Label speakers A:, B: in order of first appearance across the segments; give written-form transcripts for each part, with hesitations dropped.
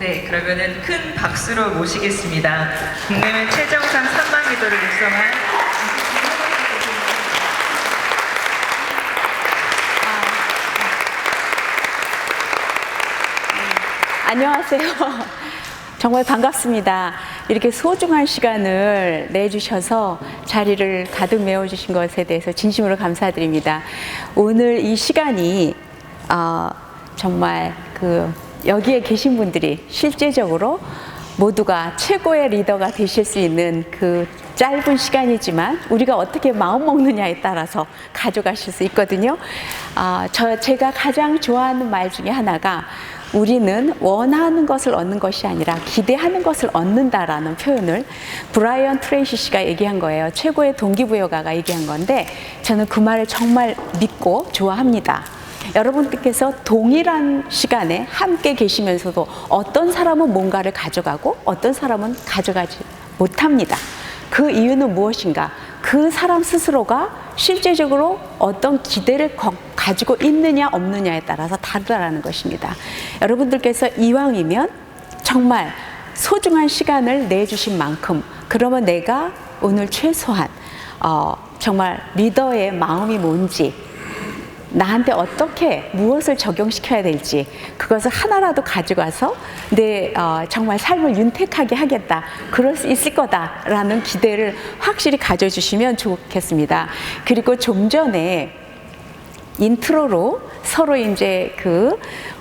A: 네, 그러면은 큰 박수로 모시겠습니다. 국내외 최정상 3만 기도를 육성한
B: 안녕하세요. 정말 반갑습니다. 이렇게 소중한 시간을 내주셔서 자리를 가득 메워주신 것에 대해서 진심으로 감사드립니다. 오늘 이 시간이 정말 여기에 계신 분들이 실제적으로 모두가 최고의 리더가 되실 수 있는 그 짧은 시간이지만 우리가 어떻게 마음 먹느냐에 따라서 가져가실 수 있거든요. 제가 가장 좋아하는 말 중에 하나가 우리는 원하는 것을 얻는 것이 아니라 기대하는 것을 얻는다라는 표현을 브라이언 트레이시 씨가 얘기한 거예요. 최고의 동기부여가가 얘기한 건데 저는 그 말을 정말 믿고 좋아합니다. 여러분들께서 동일한 시간에 함께 계시면서도 어떤 사람은 뭔가를 가져가고 어떤 사람은 가져가지 못합니다. 그 이유는 무엇인가? 그 사람 스스로가 실제적으로 어떤 기대를 가지고 있느냐 없느냐에 따라서 다르다는 것입니다. 여러분들께서 이왕이면 정말 소중한 시간을 내주신 만큼 그러면 내가 오늘 최소한 정말 리더의 마음이 뭔지 나한테 어떻게 무엇을 적용시켜야 될지 그것을 하나라도 가져가서 내 정말 삶을 윤택하게 하겠다, 그럴 수 있을 거다라는 기대를 확실히 가져주시면 좋겠습니다. 그리고 좀 전에 인트로로 서로 이제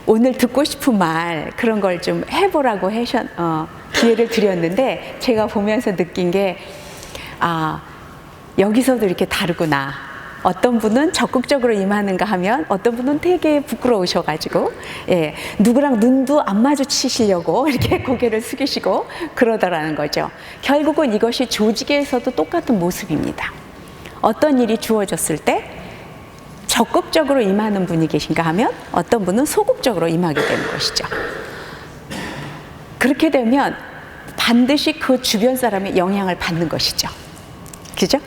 B: 오늘 듣고 싶은 말 그런 걸 좀 해보라고 기회를 드렸는데 제가 보면서 느낀 게 여기서도 이렇게 다르구나. 어떤 분은 적극적으로 임하는가 하면 어떤 분은 되게 부끄러우셔가지고 누구랑 눈도 안 마주치시려고 이렇게 고개를 숙이시고 그러더라는 거죠. 결국은 이것이 조직에서도 똑같은 모습입니다. 어떤 일이 주어졌을 때 적극적으로 임하는 분이 계신가 하면 어떤 분은 소극적으로 임하게 되는 것이죠. 그렇게 되면 반드시 그 주변 사람의 영향을 받는 것이죠. 그죠?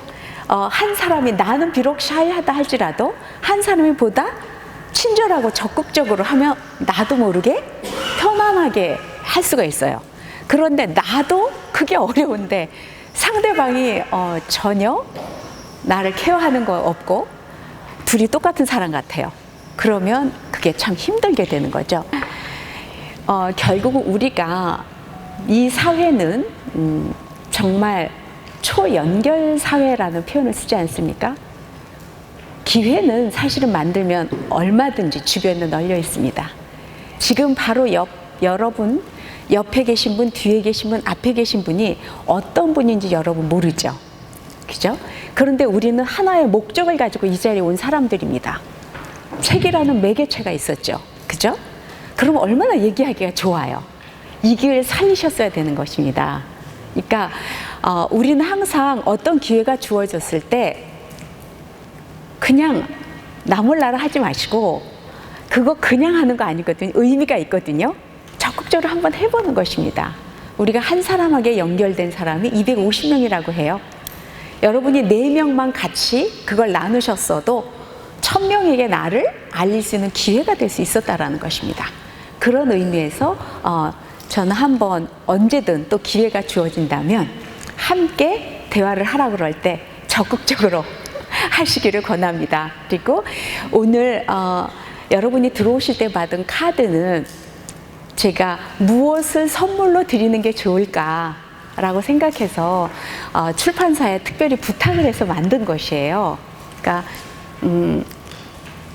B: 한 사람이 나는 비록 샤이하다 할지라도 한 사람이 보다 친절하고 적극적으로 하면 나도 모르게 편안하게 할 수가 있어요. 그런데 나도 그게 어려운데 상대방이 전혀 나를 케어하는 거 없고 둘이 똑같은 사람 같아요. 그러면 그게 참 힘들게 되는 거죠. 결국은 우리가 이 사회는 정말 초연결 사회라는 표현을 쓰지 않습니까? 기회는 사실은 만들면 얼마든지 주변에 널려 있습니다. 지금 바로 여러분 옆에 계신 분, 뒤에 계신 분, 앞에 계신 분이 어떤 분인지 여러분 모르죠. 그죠? 그런데 우리는 하나의 목적을 가지고 이 자리에 온 사람들입니다. 책이라는 매개체가 있었죠. 그죠? 그럼 얼마나 얘기하기가 좋아요. 이 기회를 살리셨어야 되는 것입니다. 그러니까 우리는 항상 어떤 기회가 주어졌을 때 그냥 나 몰라라 하지 마시고 그거 그냥 하는 거 아니거든요. 의미가 있거든요. 적극적으로 한번 해보는 것입니다. 우리가 한 사람에게 연결된 사람이 250명이라고 해요. 여러분이 4명만 같이 그걸 나누셨어도 1000명에게 나를 알릴 수 있는 기회가 될 수 있었다라는 것입니다. 그런 의미에서 저는 한번 언제든 또 기회가 주어진다면 함께 대화를 하라고 그럴 때 적극적으로 하시기를 권합니다. 그리고 오늘 여러분이 들어오실 때 받은 카드는 제가 무엇을 선물로 드리는 게 좋을까라고 생각해서 출판사에 특별히 부탁을 해서 만든 것이에요. 그러니까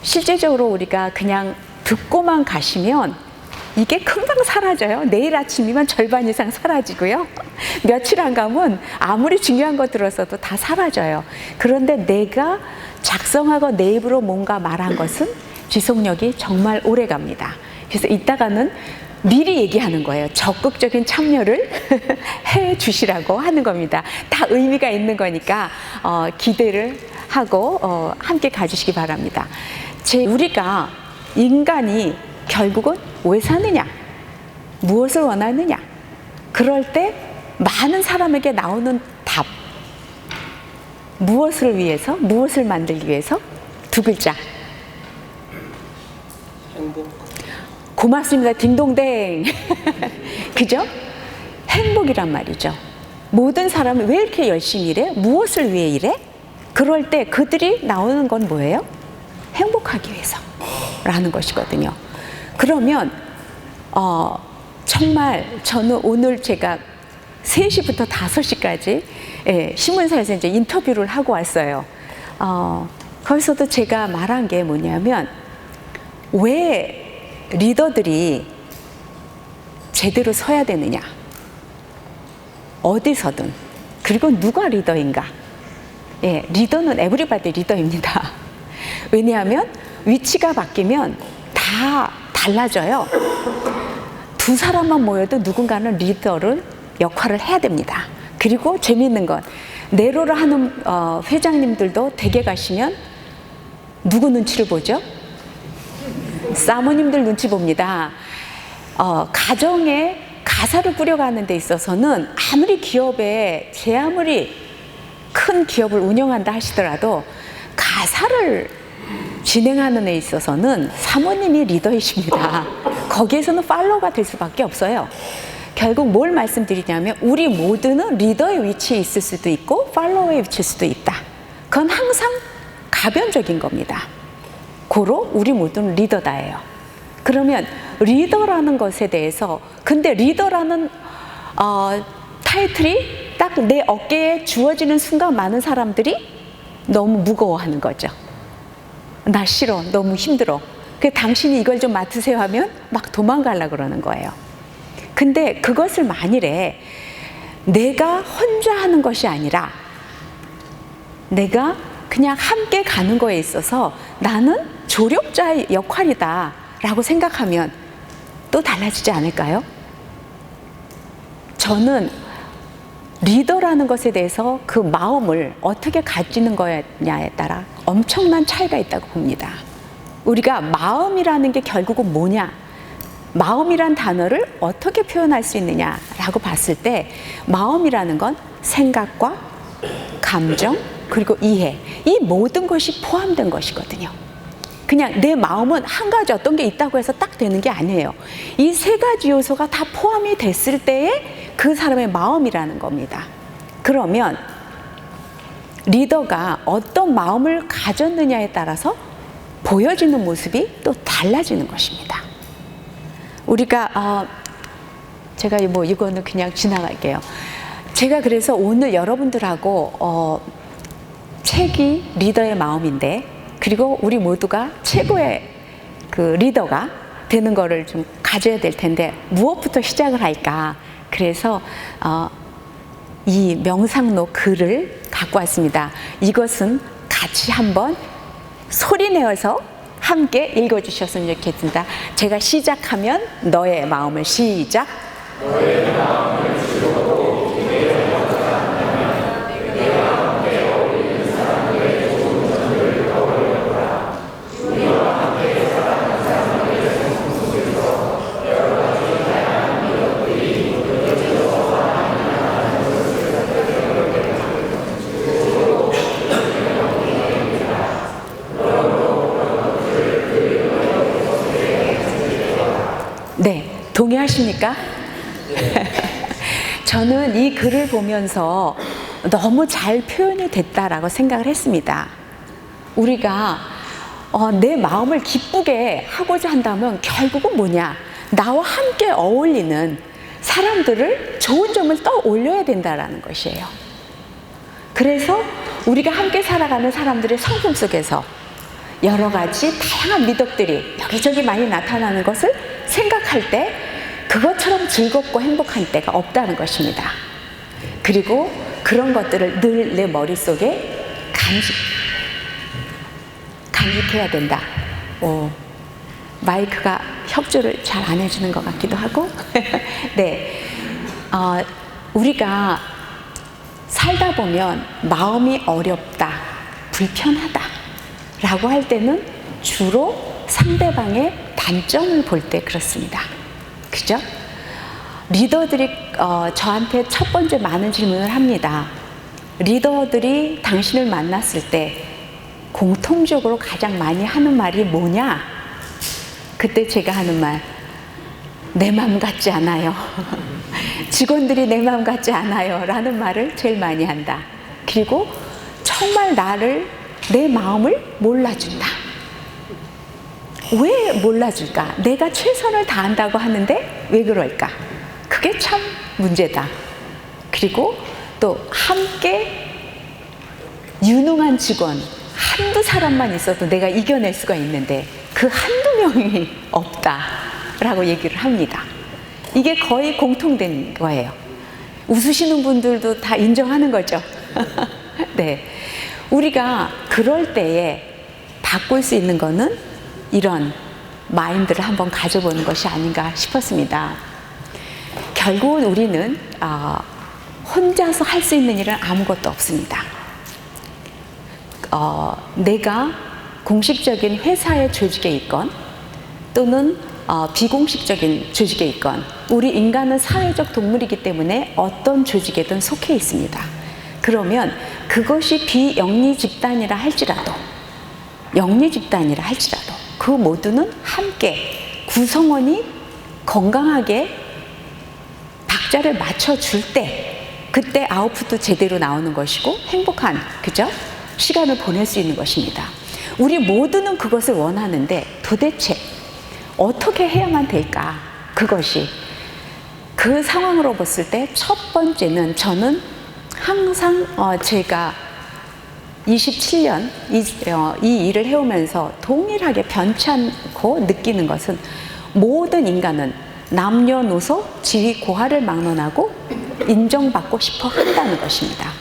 B: 실제적으로 우리가 그냥 듣고만 가시면 이게 금방 사라져요. 내일 아침이면 절반 이상 사라지고요. 며칠 안 가면 아무리 중요한 거 들었어도 다 사라져요. 그런데 내가 작성하고 내 입으로 뭔가 말한 것은 지속력이 정말 오래 갑니다. 그래서 이따가는 미리 얘기하는 거예요. 적극적인 참여를 해 주시라고 하는 겁니다. 다 의미가 있는 거니까 기대를 하고 함께 가주시기 바랍니다. 우리가 인간이 결국은 왜 사느냐? 무엇을 원하느냐? 그럴 때 많은 사람에게 나오는 답. 무엇을 위해서? 무엇을 만들기 위해서? 2글자.
C: 행복.
B: 고맙습니다. 딩동댕. 그죠? 행복이란 말이죠. 모든 사람이 왜 이렇게 열심히 일해? 무엇을 위해 일해? 그럴 때 그들이 나오는 건 뭐예요? 행복하기 위해서라는 것이거든요. 그러면 정말 저는 오늘 제가 3시부터 5시까지 신문사에서 이제 인터뷰를 하고 왔어요. 거기서도 제가 말한 게 뭐냐면, 왜 리더들이 제대로 서야 되느냐, 어디서든, 그리고 누가 리더인가. 리더는 에브리바디 리더입니다. 왜냐하면 위치가 바뀌면 다 달라져요. 두 사람만 모여도 누군가는 리더를 역할을 해야 됩니다. 그리고 재미있는 건, 내로를 하는 회장님들도 댁에 가시면 누구 눈치를 보죠? 사모님들 눈치 봅니다. 가정에 가사를 뿌려가는 데 있어서는 아무리 기업에 아무리 큰 기업을 운영한다 하시더라도 가사를 진행하는 데 있어서는 사모님이 리더이십니다. 거기에서는 팔로워가 될 수밖에 없어요. 결국 뭘 말씀드리냐면, 우리 모두는 리더의 위치에 있을 수도 있고 팔로워의 위치일 수도 있다. 그건 항상 가변적인 겁니다. 고로 우리 모두는 리더다예요. 그러면 리더라는 것에 대해서, 근데 리더라는 타이틀이 딱 내 어깨에 주어지는 순간 많은 사람들이 너무 무거워하는 거죠. 나 싫어, 너무 힘들어. 당신이 이걸 좀 맡으세요 하면 막 도망가려고 그러는 거예요. 근데 그것을 만일에 내가 혼자 하는 것이 아니라 내가 그냥 함께 가는 거에 있어서 나는 조력자의 역할이다 라고 생각하면 또 달라지지 않을까요? 저는 리더라는 것에 대해서 그 마음을 어떻게 가지는 거냐에 따라 엄청난 차이가 있다고 봅니다. 우리가 마음이라는 게 결국은 뭐냐, 마음이란 단어를 어떻게 표현할 수 있느냐라고 봤을 때, 마음이라는 건 생각과 감정 그리고 이해, 이 모든 것이 포함된 것이거든요. 그냥 내 마음은 한 가지 어떤 게 있다고 해서 딱 되는 게 아니에요. 이 3가지 요소가 다 포함이 됐을 때에 그 사람의 마음이라는 겁니다. 그러면 리더가 어떤 마음을 가졌느냐에 따라서 보여지는 모습이 또 달라지는 것입니다. 우리가 제가 이거는 그냥 지나갈게요. 제가 그래서 오늘 여러분들하고 책이 리더의 마음인데, 그리고 우리 모두가 최고의 그 리더가 되는 거를 좀 가져야 될 텐데 무엇부터 시작을 할까? 그래서 이 명상록 글을 갖고 왔습니다. 이것은 같이 한번 소리 내어서 함께 읽어주셨으면 좋겠습니다. 제가 시작하면 너의 마음을 시작. 너의 마음을 주로 기대어 나가면 내가 함께 어울리는 사람들의 좋은 점을 떠올려보라. 우리와 함께 살아가는 사람들의 성품 속에서 여러 가지 다양한 미덕들이 느껴져서 하나님을 것을 살펴보려고 주로 네, 동의하십니까? 저는 이 글을 보면서 너무 잘 표현이 됐다라고 생각을 했습니다. 우리가 내 마음을 기쁘게 하고자 한다면 결국은 뭐냐? 나와 함께 어울리는 사람들을 좋은 점을 떠올려야 된다라는 것이에요. 그래서 우리가 함께 살아가는 사람들의 성품 속에서 여러 가지 다양한 미덕들이 여기저기 많이 나타나는 것을 생각할 때 그것처럼 즐겁고 행복한 때가 없다는 것입니다. 그리고 그런 것들을 늘 내 머릿속에 간직해야 된다. 마이크가 협조를 잘 안 해주는 것 같기도 하고 네, 우리가 살다 보면 마음이 어렵다, 불편하다 라고 할 때는 주로 상대방의 단점을 볼 때 그렇습니다. 그죠? 리더들이 저한테 첫 번째 많은 질문을 합니다. 리더들이 당신을 만났을 때 공통적으로 가장 많이 하는 말이 뭐냐? 그때 제가 하는 말, 내 마음 같지 않아요. 직원들이 내 마음 같지 않아요. 라는 말을 제일 많이 한다. 그리고 정말 내 마음을 몰라준다. 왜 몰라줄까? 내가 최선을 다한다고 하는데 왜 그럴까? 그게 참 문제다. 그리고 또 함께 유능한 직원 한두 사람만 있어도 내가 이겨낼 수가 있는데 그 한두 명이 없다라고 얘기를 합니다. 이게 거의 공통된 거예요. 웃으시는 분들도 다 인정하는 거죠. 네, 우리가 그럴 때에 바꿀 수 있는 거는 이런 마인드를 한번 가져보는 것이 아닌가 싶었습니다. 결국은 우리는 혼자서 할 수 있는 일은 아무것도 없습니다. 내가 공식적인 회사의 조직에 있건 또는 비공식적인 조직에 있건 우리 인간은 사회적 동물이기 때문에 어떤 조직에든 속해 있습니다. 그러면 그것이 비영리 집단이라 할지라도 영리 집단이라 할지라도 그 모두는 함께 구성원이 건강하게 박자를 맞춰줄 때 그때 아웃풋도 제대로 나오는 것이고 행복한 그죠? 시간을 보낼 수 있는 것입니다. 우리 모두는 그것을 원하는데 도대체 어떻게 해야만 될까? 그것이 그 상황으로 봤을 때 첫 번째는 저는 항상 제가 27년 이 일을 해오면서 동일하게 변치 않고 느끼는 것은 모든 인간은 남녀노소 지위 고하를 막론하고 인정받고 싶어 한다는 것입니다.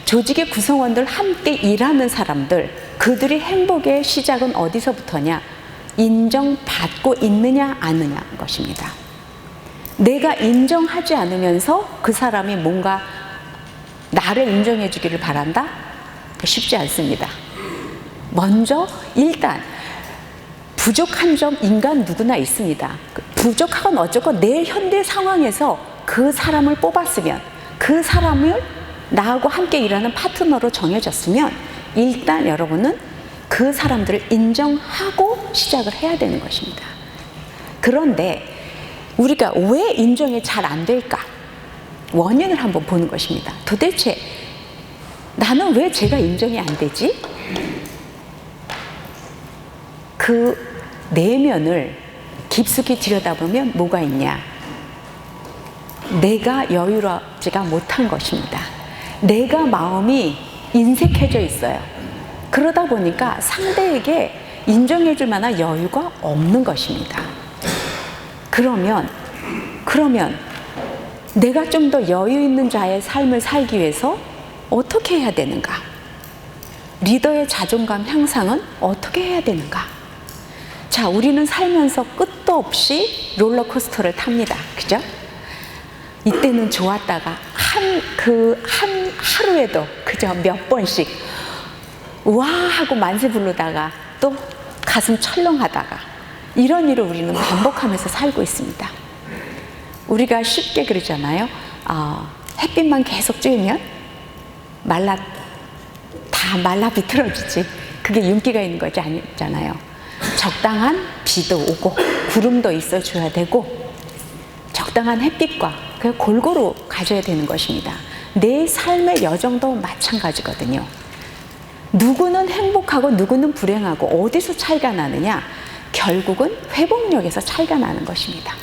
B: 조직의 구성원들 함께 일하는 사람들 그들의 행복의 시작은 어디서부터냐? 인정받고 있느냐 아느냐인 것입니다. 내가 인정하지 않으면서 그 사람이 뭔가 나를 인정해 주기를 바란다? 쉽지 않습니다. 먼저 일단 부족한 점 인간 누구나 있습니다. 부족하건 어쩌건 내 현대 상황에서 그 사람을 뽑았으면 그 사람을 나하고 함께 일하는 파트너로 정해졌으면 일단 여러분은 그 사람들을 인정하고 시작을 해야 되는 것입니다. 그런데 우리가 왜 인정이 잘 안 될까? 원인을 한번 보는 것입니다. 도대체 나는 왜 제가 인정이 안 되지? 그 내면을 깊숙이 들여다보면 뭐가 있냐? 내가 여유롭지가 못한 것입니다. 내가 마음이 인색해져 있어요. 그러다 보니까 상대에게 인정해 줄 만한 여유가 없는 것입니다. 그러면 내가 좀 더 여유 있는 자의 삶을 살기 위해서 어떻게 해야 되는가? 리더의 자존감 향상은 어떻게 해야 되는가? 자, 우리는 살면서 끝도 없이 롤러코스터를 탑니다. 그죠? 이때는 좋았다가 한 하루에도 그저 몇 번씩 와 하고 만세 부르다가 또 가슴 철렁하다가 이런 일을 우리는 반복하면서 살고 있습니다. 우리가 쉽게 그러잖아요. 햇빛만 계속 쬐면 다 말라 비틀어지지. 그게 윤기가 있는 거지 아니잖아요. 적당한 비도 오고 구름도 있어줘야 되고 적당한 햇빛과 그 골고루 가져야 되는 것입니다. 내 삶의 여정도 마찬가지거든요. 누구는 행복하고 누구는 불행하고 어디서 차이가 나느냐? 결국은 회복력에서 차이가 나는 것입니다.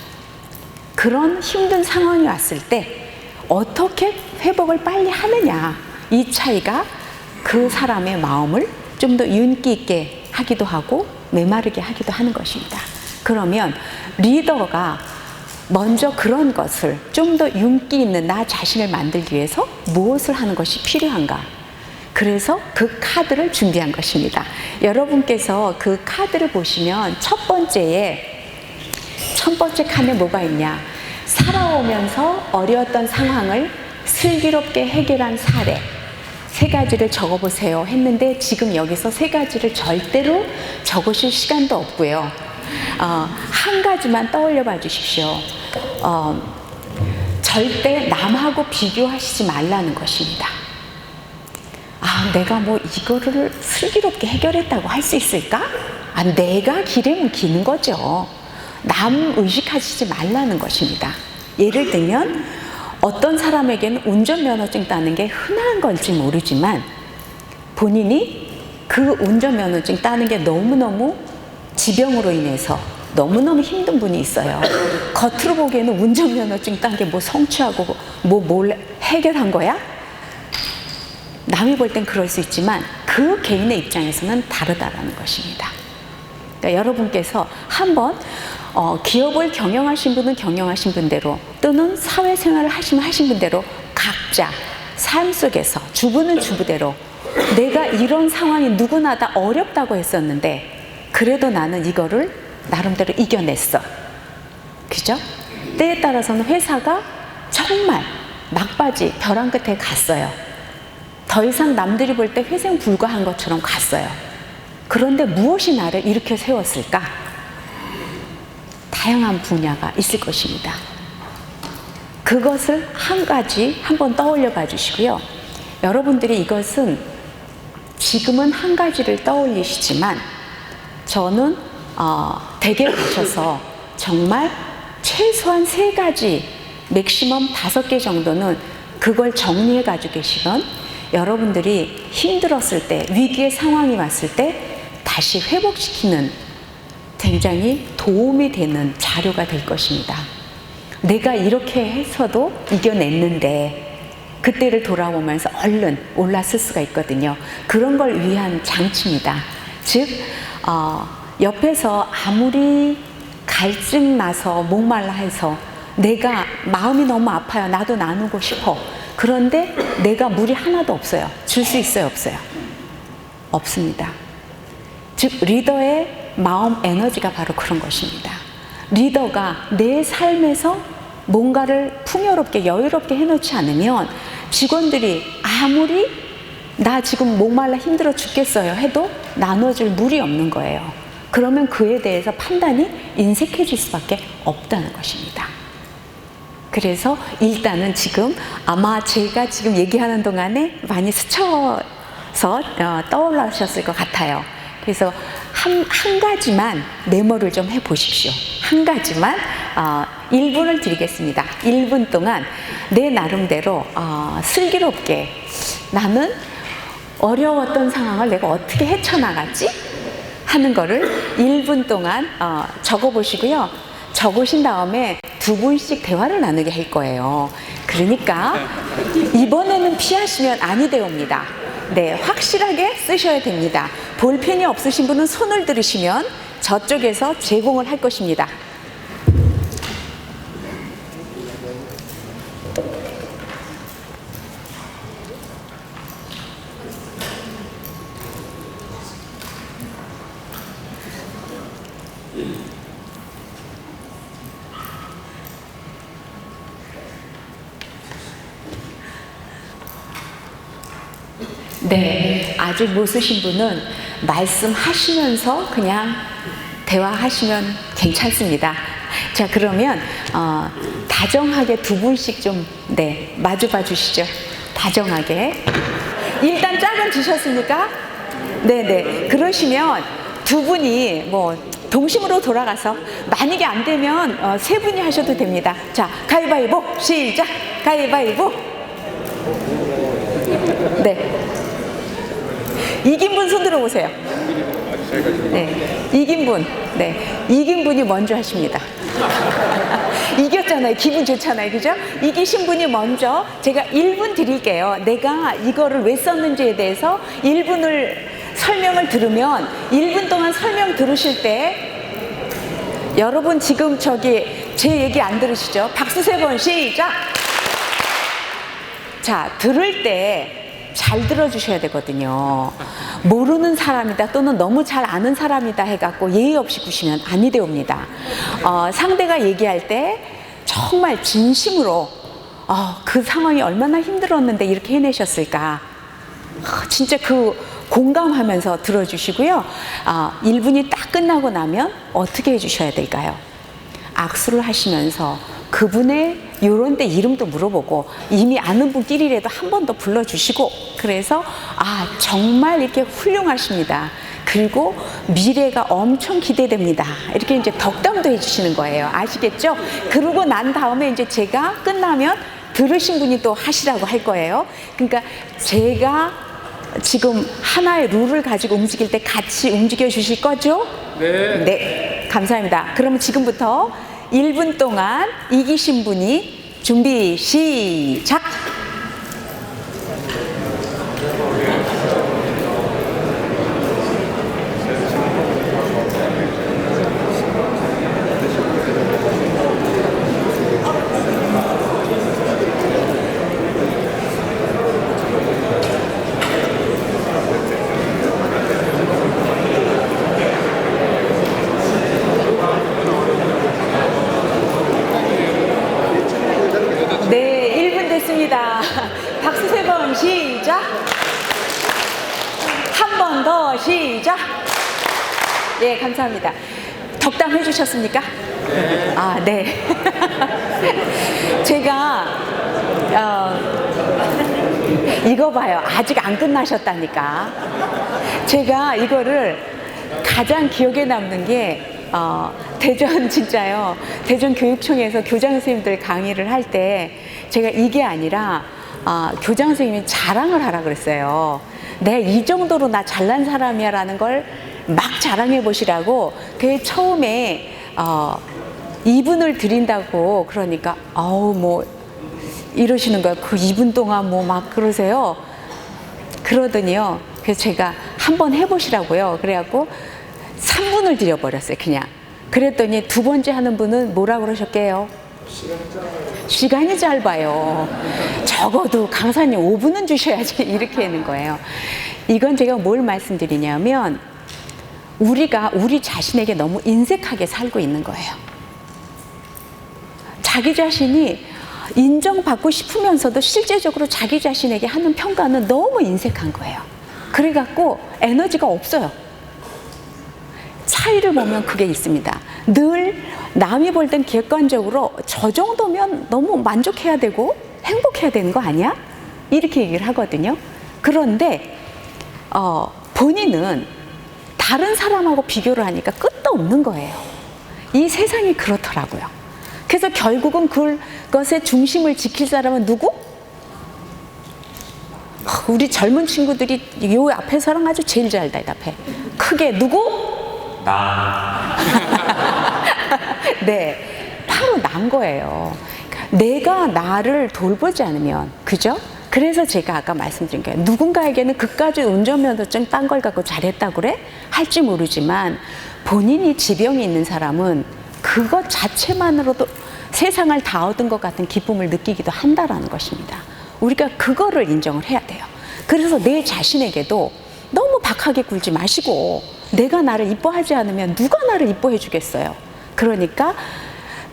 B: 그런 힘든 상황이 왔을 때 어떻게 회복을 빨리 하느냐, 이 차이가 그 사람의 마음을 좀 더 윤기 있게 하기도 하고 메마르게 하기도 하는 것입니다. 그러면 리더가 먼저 그런 것을 좀 더 윤기 있는 나 자신을 만들기 위해서 무엇을 하는 것이 필요한가? 그래서 그 카드를 준비한 것입니다. 여러분께서 그 카드를 보시면 첫 번째 칸에 뭐가 있냐? 살아오면서 어려웠던 상황을 슬기롭게 해결한 사례 3가지를 적어보세요 했는데 지금 여기서 3가지를 절대로 적으실 시간도 없고요. 한 가지만 떠올려 봐 주십시오. 절대 남하고 비교하시지 말라는 것입니다. 내가 뭐 이거를 슬기롭게 해결했다고 할 수 있을까? 내가 기르면 기는 거죠. 남 의식하시지 말라는 것입니다. 예를 들면 어떤 사람에게는 운전면허증 따는 게 흔한 걸지 모르지만 본인이 그 운전면허증 따는 게 너무너무 지병으로 인해서 너무너무 힘든 분이 있어요. 겉으로 보기에는 운전면허증 딴 게 뭐 성취하고 뭘 해결한 거야? 남이 볼 땐 그럴 수 있지만 그 개인의 입장에서는 다르다라는 것입니다. 그러니까 여러분께서 한번 기업을 경영하신 분은 경영하신 분대로 또는 사회생활을 하신 분대로 각자 삶 속에서 주부는 주부대로 내가 이런 상황이 누구나 다 어렵다고 했었는데 그래도 나는 이거를 나름대로 이겨냈어. 그죠? 때에 따라서는 회사가 정말 막바지 벼랑 끝에 갔어요. 더 이상 남들이 볼 때 회생 불가한 것처럼 갔어요. 그런데 무엇이 나를 이렇게 세웠을까? 다양한 분야가 있을 것입니다. 그것을 한 가지 한번 떠올려 봐 주시고요. 여러분들이 이것은 지금은 한 가지를 떠올리시지만 저는 댁에 가셔서 정말 최소한 3가지, 맥시멈 5개 정도는 그걸 정리해 가지고 계시면 여러분들이 힘들었을 때, 위기의 상황이 왔을 때 다시 회복시키는 굉장히 도움이 되는 자료가 될 것입니다. 내가 이렇게 해서도 이겨냈는데 그때를 돌아보면서 얼른 올라설 수가 있거든요. 그런 걸 위한 장치입니다. 즉 옆에서 아무리 갈증 나서 목말라 해서 내가 마음이 너무 아파요. 나도 나누고 싶어. 그런데 내가 물이 하나도 없어요. 줄 수 있어요? 없어요? 없습니다. 즉 리더의 마음 에너지가 바로 그런 것입니다. 리더가 내 삶에서 뭔가를 풍요롭게 여유롭게 해놓지 않으면 직원들이 아무리 나 지금 목말라 힘들어 죽겠어요 해도 나눠줄 물이 없는 거예요. 그러면 그에 대해서 판단이 인색해질 수밖에 없다는 것입니다. 그래서 일단은 지금 아마 제가 지금 얘기하는 동안에 많이 스쳐서 떠올라셨을 것 같아요. 그래서 한 가지만 메모를 좀 해보십시오. 한 가지만 1분을 드리겠습니다. 1분 동안 내 나름대로 슬기롭게 나는 어려웠던 상황을 내가 어떻게 헤쳐나갔지? 하는 거를 1분 동안 적어보시고요. 적으신 다음에 2분씩 대화를 나누게 할 거예요. 그러니까 이번에는 피하시면 아니 되옵니다. 네, 확실하게 쓰셔야 됩니다. 볼펜이 없으신 분은 손을 들으시면 저쪽에서 제공을 할 것입니다. 네, 아직 못 쓰신 분은 말씀하시면서 그냥 대화하시면 괜찮습니다. 자, 그러면 다정하게 2분씩 좀 마주봐 주시죠. 다정하게. 일단 짝은 지셨습니까? 네네. 그러시면 2분이 동심으로 돌아가서 만약에 안 되면 3분이 하셔도 됩니다. 자, 가위바위보 시작. 가위바위보. 네. 이긴 분 손 들어보세요. 네, 이긴 분. 네, 이긴 분이 먼저 하십니다. 이겼잖아요. 기분 좋잖아요. 그죠? 이기신 분이 먼저 제가 1분 드릴게요. 내가 이거를 왜 썼는지에 대해서 1분을 설명을 들으면 1분 동안 설명 들으실 때 여러분 지금 제 얘기 안 들으시죠? 박수 3번 시작! 자, 들을 때 잘 들어주셔야 되거든요. 모르는 사람이다 또는 너무 잘 아는 사람이다 해갖고 예의 없이 구시면 아니 되옵니다. 상대가 얘기할 때 정말 진심으로 그 상황이 얼마나 힘들었는데 이렇게 해내셨을까 진짜 그 공감하면서 들어주시고요. 1분이 딱 끝나고 나면 어떻게 해주셔야 될까요? 악수를 하시면서 그분의 요런 데 이름도 물어보고 이미 아는 분끼리라도 한 번 더 불러주시고 그래서 정말 이렇게 훌륭하십니다. 그리고 미래가 엄청 기대됩니다. 이렇게 이제 덕담도 해주시는 거예요. 아시겠죠? 그러고 난 다음에 이제 제가 끝나면 들으신 분이 또 하시라고 할 거예요. 그러니까 제가 지금 하나의 룰을 가지고 움직일 때 같이 움직여 주실 거죠?
C: 네.
B: 네, 감사합니다. 그럼 지금부터 1분 동안 이기신 분이 준비 시작! 네, 1분 됐습니다. 박수 3번 시작. 한 번 더 시작. 예, 감사합니다. 덕담 해주셨습니까? 네. 아, 네. 제가 이거 봐요. 아직 안 끝나셨다니까. 제가 이거를 가장 기억에 남는 게 대전 진짜요. 대전 교육청에서 교장 선생님들 강의를 할 때 제가 이게 아니라 교장 선생님이 자랑을 하라 그랬어요. 내 이 정도로 나 잘난 사람이야라는 걸 막 자랑해 보시라고. 그 처음에 2분을 드린다고 그러니까 뭐 이러시는 거예요. 그 2분 동안 뭐 막 그러세요. 그러더니요. 그래서 제가 한번 해보시라고요. 그래갖고 3분을 드려버렸어요, 그냥. 그랬더니 두 번째 하는 분은 뭐라 그러셨게요? 시간이 짧아요. 적어도 강사님 5분은 주셔야지. 이렇게 하는 거예요. 이건 제가 뭘 말씀드리냐면 우리가 우리 자신에게 너무 인색하게 살고 있는 거예요. 자기 자신이 인정받고 싶으면서도 실제적으로 자기 자신에게 하는 평가는 너무 인색한 거예요. 그래갖고 에너지가 없어요. 차이를 보면 그게 있습니다. 늘 남이 볼 땐 객관적으로 저 정도면 너무 만족해야 되고 행복해야 되는 거 아니야? 이렇게 얘기를 하거든요. 그런데 본인은 다른 사람하고 비교를 하니까 끝도 없는 거예요. 이 세상이 그렇더라고요. 그래서 결국은 그것의 중심을 지킬 사람은 누구? 우리 젊은 친구들이 요 앞에 사람 아주 제일 잘 대답해. 크게 누구?
C: 나.
B: 네, 바로 난 거예요. 내가 나를 돌보지 않으면, 그죠? 그래서 제가 아까 말씀드린 거예요. 누군가에게는 그까지 운전면허증 딴 걸 갖고 잘했다고 그래? 할지 모르지만 본인이 지병이 있는 사람은 그것 자체만으로도 세상을 다 얻은 것 같은 기쁨을 느끼기도 한다라는 것입니다. 우리가 그거를 인정을 해야 돼요. 그래서 내 자신에게도 너무 박하게 굴지 마시고 내가 나를 이뻐하지 않으면 누가 나를 이뻐해 주겠어요. 그러니까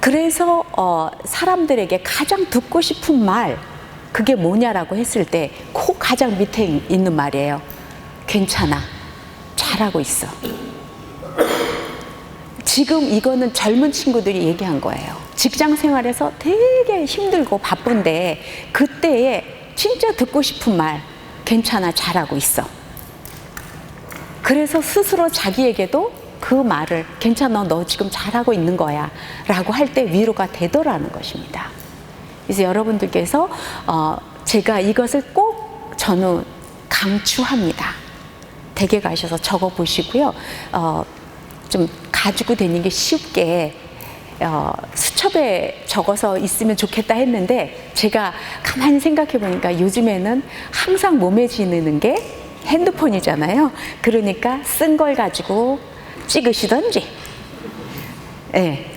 B: 그래서 사람들에게 가장 듣고 싶은 말 그게 뭐냐라고 했을 때 그 가장 밑에 있는 말이에요. 괜찮아. 잘하고 있어. 지금 이거는 젊은 친구들이 얘기한 거예요. 직장 생활에서 되게 힘들고 바쁜데 그때에 진짜 듣고 싶은 말 괜찮아. 잘하고 있어. 그래서 스스로 자기에게도 그 말을 괜찮아. 너 지금 잘하고 있는 거야 라고 할 때 위로가 되더라는 것입니다. 그래서 여러분들께서 제가 이것을 꼭 저는 강추합니다. 댁에 가셔서 적어 보시고요. 좀 가지고 다니는 게 쉽게 수첩에 적어서 있으면 좋겠다 했는데 제가 가만히 생각해 보니까 요즘에는 항상 몸에 지니는 게 핸드폰이잖아요. 그러니까 쓴 걸 가지고 찍으시던지, 네,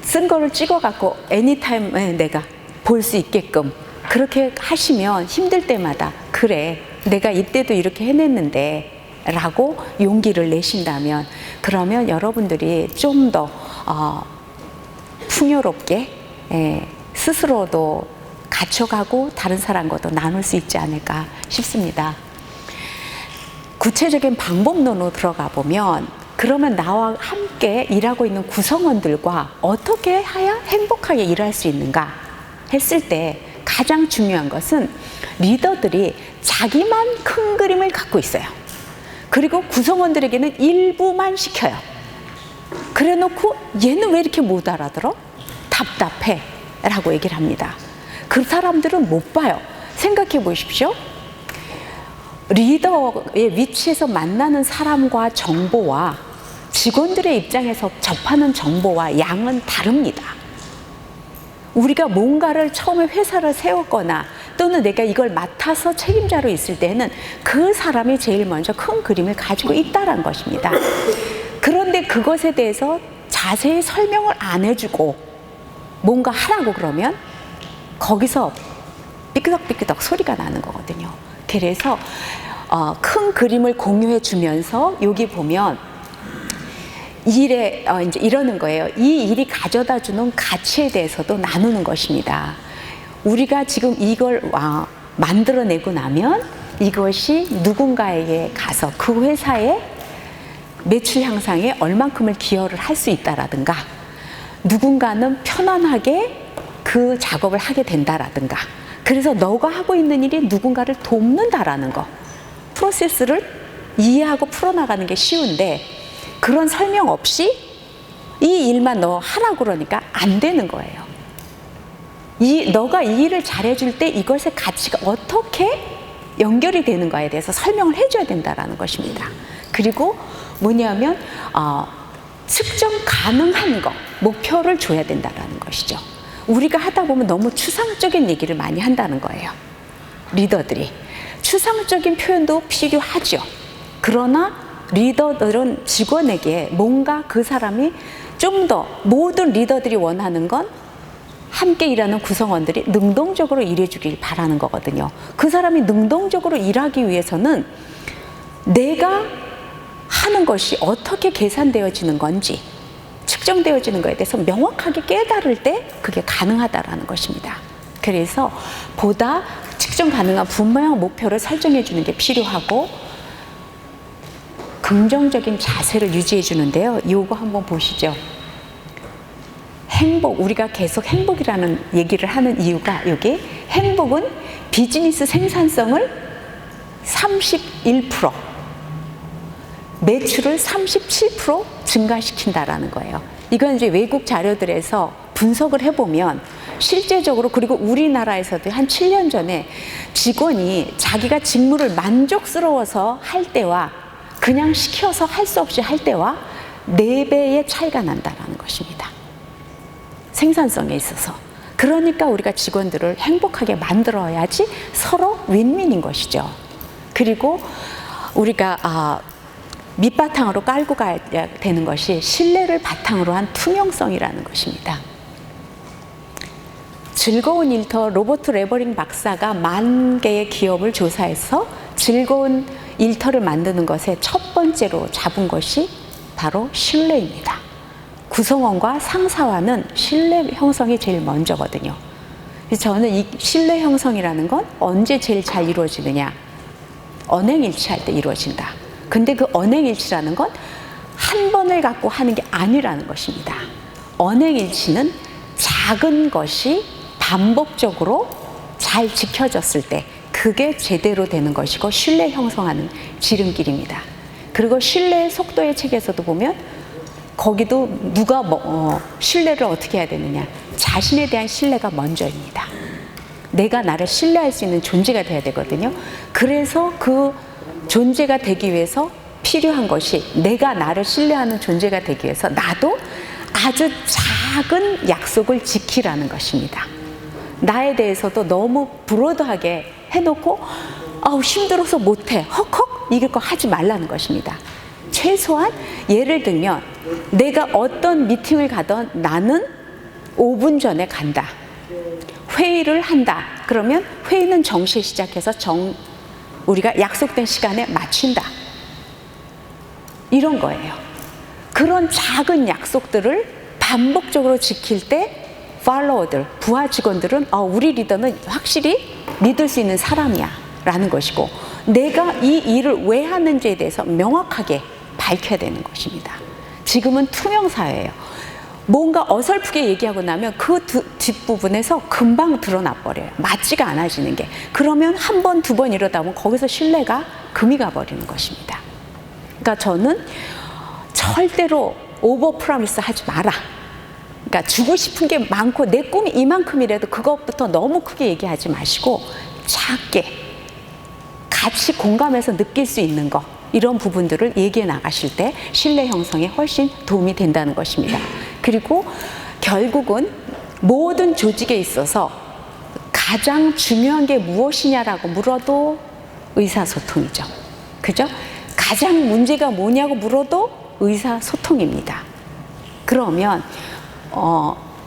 B: 쓴 거를 찍어갖고 애니타임 내가 볼 수 있게끔 그렇게 하시면 힘들 때마다 그래 내가 이때도 이렇게 해냈는데 라고 용기를 내신다면 그러면 여러분들이 좀 더 풍요롭게 스스로도 갖춰가고 다른 사람과도 나눌 수 있지 않을까 싶습니다. 구체적인 방법론으로 들어가 보면 그러면 나와 함께 일하고 있는 구성원들과 어떻게 해야 행복하게 일할 수 있는가 했을 때 가장 중요한 것은 리더들이 자기만 큰 그림을 갖고 있어요. 그리고 구성원들에게는 일부만 시켜요. 그래 놓고 얘는 왜 이렇게 못 알아들어? 답답해 라고 얘기를 합니다. 그 사람들은 못 봐요. 생각해 보십시오. 리더의 위치에서 만나는 사람과 정보와 직원들의 입장에서 접하는 정보와 양은 다릅니다. 우리가 뭔가를 처음에 회사를 세웠거나 또는 내가 이걸 맡아서 책임자로 있을 때는 그 사람이 제일 먼저 큰 그림을 가지고 있다는 것입니다. 그런데 그것에 대해서 자세히 설명을 안 해주고 뭔가 하라고 그러면 거기서 삐끄덕삐끄덕 소리가 나는 거거든요. 그래서 큰 그림을 공유해 주면서 여기 보면 일에 이제 이러는 거예요. 이 일이 가져다 주는 가치에 대해서도 나누는 것입니다. 우리가 지금 이걸 만들어내고 나면 이것이 누군가에게 가서 그 회사의 매출 향상에 얼만큼을 기여를 할 수 있다라든가, 누군가는 편안하게 그 작업을 하게 된다라든가, 그래서 너가 하고 있는 일이 누군가를 돕는다라는 거, 프로세스를 이해하고 풀어나가는 게 쉬운데 그런 설명 없이 이 일만 너 하라고 그러니까 안 되는 거예요. 너가 이 일을 잘해줄 때 이것의 가치가 어떻게 연결이 되는가에 대해서 설명을 해줘야 된다는 것입니다. 그리고 뭐냐면 측정 가능한 거, 목표를 줘야 된다는 것이죠. 우리가 하다 보면 너무 추상적인 얘기를 많이 한다는 거예요. 리더들이. 추상적인 표현도 필요하죠. 그러나 리더들은 직원에게 뭔가 그 사람이 좀 더, 모든 리더들이 원하는 건 함께 일하는 구성원들이 능동적으로 일해주길 바라는 거거든요. 그 사람이 능동적으로 일하기 위해서는 내가 하는 것이 어떻게 계산되어지는 건지, 측정되어지는 것에 대해서 명확하게 깨달을 때 그게 가능하다라는 것입니다. 그래서 보다 측정 가능한 분명한 목표를 설정해 주는 게 필요하고, 긍정적인 자세를 유지해 주는데요. 이거 한번 보시죠. 행복, 우리가 계속 행복이라는 얘기를 하는 이유가, 여기 행복은 비즈니스 생산성을 31%, 매출을 37% 증가시킨다라는 거예요. 이건 이제 외국 자료들에서 분석을 해보면 실제적으로, 그리고 우리나라에서도 한 7년 전에 직원이 자기가 직무를 만족스러워서 할 때와 그냥 시켜서 할 수 없이 할 때와 4배의 차이가 난다는 것입니다. 생산성에 있어서. 그러니까 우리가 직원들을 행복하게 만들어야지 서로 윈윈인 것이죠. 그리고 우리가 밑바탕으로 깔고 가야 되는 것이 신뢰를 바탕으로 한 투명성이라는 것입니다. 즐거운 일터 로버트 레버링 박사가 10,000개의 기업을 조사해서 즐거운 일터를 만드는 것에 첫 번째로 잡은 것이 바로 신뢰입니다. 구성원과 상사와는 신뢰 형성이 제일 먼저거든요. 저는 이 신뢰 형성이라는 건 언제 제일 잘 이루어지느냐? 언행일치할 때 이루어진다. 근데 그 언행일치라는 건 한 번을 갖고 하는 게 아니라는 것입니다. 언행일치는 작은 것이 반복적으로 잘 지켜졌을 때 그게 제대로 되는 것이고 신뢰 형성하는 지름길입니다. 그리고 신뢰의 속도의 책에서도 보면 거기도 누가 신뢰를 어떻게 해야 되느냐, 자신에 대한 신뢰가 먼저입니다. 내가 나를 신뢰할 수 있는 존재가 돼야 되거든요. 그래서 그 존재가 되기 위해서 필요한 것이, 내가 나를 신뢰하는 존재가 되기 위해서 나도 아주 작은 약속을 지키라는 것입니다. 나에 대해서도 너무 브로드하게 해놓고 힘들어서 못해, 헉헉 이럴 거 하지 말라는 것입니다. 최소한 예를 들면 내가 어떤 미팅을 가던 나는 5분 전에 간다, 회의를 한다, 그러면 회의는 정시에 시작해서 우리가 약속된 시간에 마친다, 이런 거예요. 그런 작은 약속들을 반복적으로 지킬 때 팔로워들, 부하 직원들은 우리 리더는 확실히 믿을 수 있는 사람이야 라는 것이고, 내가 이 일을 왜 하는지에 대해서 명확하게 밝혀야 되는 것입니다. 지금은 투명사회예요. 뭔가 어설프게 얘기하고 나면 그 뒷부분에서 금방 드러나 버려요. 맞지가 않아지는 게. 그러면 한 번, 두 번 이러다 보면 거기서 신뢰가 금이 가버리는 것입니다. 그러니까 저는 절대로 오버 프라미스 하지 마라. 그러니까 주고 싶은 게 많고 내 꿈이 이만큼이라도 그것부터 너무 크게 얘기하지 마시고 작게 같이 공감해서 느낄 수 있는 거, 이런 부분들을 얘기해 나가실 때 신뢰 형성에 훨씬 도움이 된다는 것입니다. 그리고 결국은 모든 조직에 있어서 가장 중요한 게 무엇이냐라고 물어도 의사소통이죠. 그죠? 가장 문제가 뭐냐고 물어도 의사소통입니다. 그러면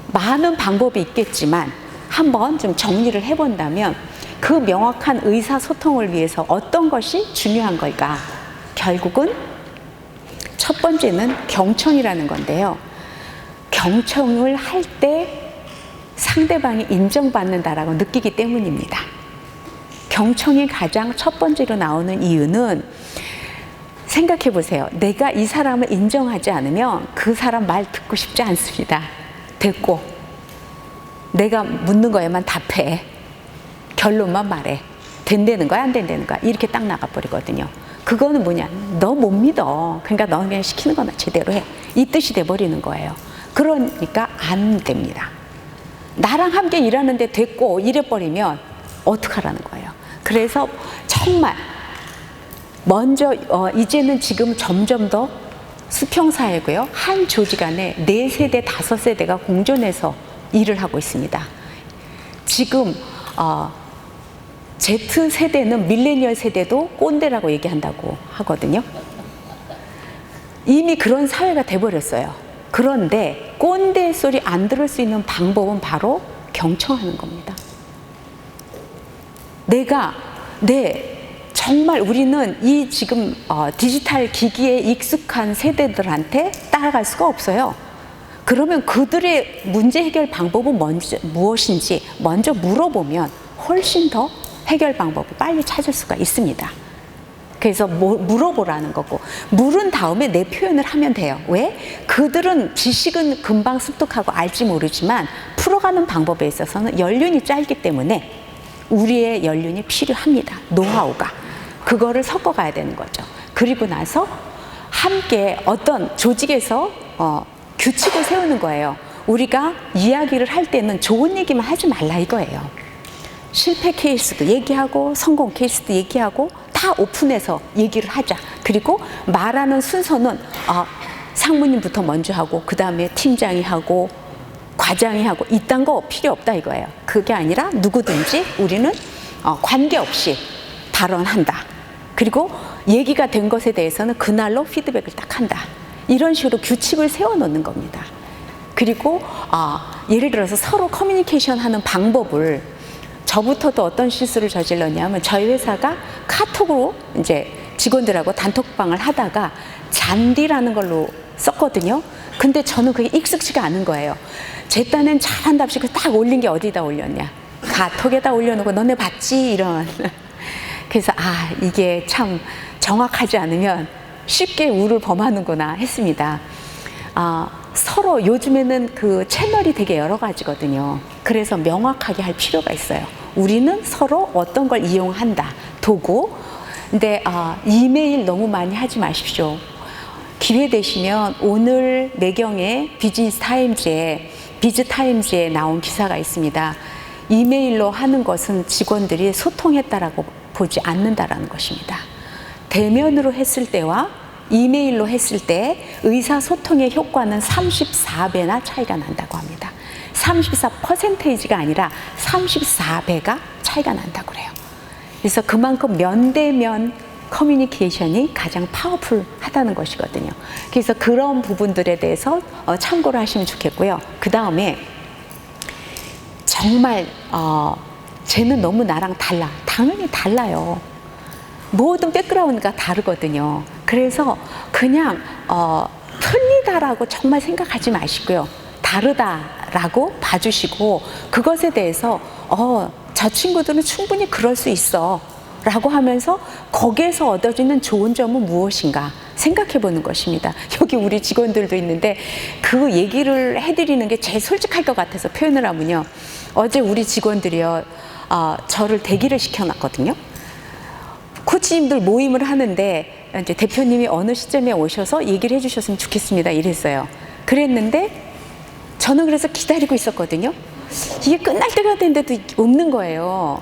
B: 많은 방법이 있겠지만 한번 좀 정리를 해본다면 그 명확한 의사소통을 위해서 어떤 것이 중요한 걸까? 결국은 첫 번째는 경청이라는 건데요. 경청을 할 때 상대방이 인정받는다라고 느끼기 때문입니다. 경청이 가장 첫 번째로 나오는 이유는 생각해 보세요. 내가 이 사람을 인정하지 않으면 그 사람 말 듣고 싶지 않습니다. 됐고 내가 묻는 거에만 답해. 결론만 말해. 된다는 거야 안 된다는 거야 이렇게 딱 나가버리거든요. 그거는 뭐냐, 너 못 믿어. 그러니까 너는 그냥 시키는 거나 제대로 해. 이 뜻이 돼버리는 거예요. 그러니까 안 됩니다. 나랑 함께 일하는데 됐고 이래버리면 어떡하라는 거예요. 그래서 정말 먼저 이제는 지금 점점 더 수평사회고요. 한 조직 안에 4세대, 5세대가 공존해서 일을 하고 있습니다. 지금 Z세대는 밀레니얼 세대도 꼰대라고 얘기한다고 하거든요. 이미 그런 사회가 돼버렸어요. 그런데 꼰대 소리 안 들을 수 있는 방법은 바로 경청하는 겁니다. 정말 우리는 이 지금 디지털 기기에 익숙한 세대들한테 따라갈 수가 없어요. 그러면 그들의 문제 해결 방법은 무엇인지 먼저 물어보면 훨씬 더 해결 방법을 빨리 찾을 수가 있습니다. 그래서 물어보라는 거고, 물은 다음에 내 표현을 하면 돼요. 왜? 그들은 지식은 금방 습득하고 알지 모르지만 풀어가는 방법에 있어서는 연륜이 짧기 때문에 우리의 연륜이 필요합니다. 노하우가. 그거를 섞어가야 되는 거죠. 그리고 나서 함께 어떤 조직에서 규칙을 세우는 거예요. 우리가 이야기를 할 때는 좋은 얘기만 하지 말라 이거예요. 실패 케이스도 얘기하고 성공 케이스도 얘기하고 다 오픈해서 얘기를 하자. 그리고 말하는 순서는 상무님부터 먼저 하고 그 다음에 팀장이 하고 과장이 하고 이딴 거 필요 없다 이거예요. 그게 아니라 누구든지 우리는 관계없이 발언한다. 그리고 얘기가 된 것에 대해서는 그날로 피드백을 딱 한다. 이런 식으로 규칙을 세워놓는 겁니다. 그리고 예를 들어서 서로 커뮤니케이션 하는 방법을, 저부터도 어떤 실수를 저질렀냐면 저희 회사가 카톡으로 이제 직원들하고 단톡방을 하다가 잔디라는 걸로 썼거든요. 근데 저는 그게 익숙치가 않은 거예요. 제 딴엔 잘한답시고 딱 올린 게 어디다 올렸냐, 카톡에다 올려놓고 너네 봤지 이런. 그래서 이게 참 정확하지 않으면 쉽게 우를 범하는구나 했습니다. 서로 요즘에는 그 채널이 되게 여러 가지거든요. 그래서 명확하게 할 필요가 있어요. 우리는 서로 어떤 걸 이용한다, 도구. 근데 이메일 너무 많이 하지 마십시오. 기회 되시면 오늘 매경에 비즈타임즈에 나온 기사가 있습니다. 이메일로 하는 것은 직원들이 소통했다라고 보지 않는다라는 것입니다. 대면으로 했을 때와 이메일로 했을 때 의사소통의 효과는 34배나 차이가 난다고 합니다. 34%가 아니라 34배가 차이가 난다고 그래요. 그래서 그만큼 면대면 커뮤니케이션이 가장 파워풀하다는 것이거든요. 그래서 그런 부분들에 대해서 참고를 하시면 좋겠고요. 그 다음에 정말 쟤는 너무 나랑 달라. 당연히 달라요. 모든 백그라운드가 다르거든요. 그래서 그냥 틀리다라고 정말 생각하지 마시고요. 다르다라고 봐주시고 그것에 대해서 저 친구들은 충분히 그럴 수 있어 라고 하면서 거기에서 얻어지는 좋은 점은 무엇인가 생각해 보는 것입니다. 여기 우리 직원들도 있는데 그 얘기를 해드리는 게 제일 솔직할 것 같아서 표현을 하면요. 어제 우리 직원들이요, 저를 대기를 시켜놨거든요. 코치님들 모임을 하는데 이제 대표님이 어느 시점에 오셔서 얘기를 해주셨으면 좋겠습니다. 이랬어요. 그랬는데 저는 그래서 기다리고 있었거든요. 이게 끝날 때가 됐는데도 없는 거예요.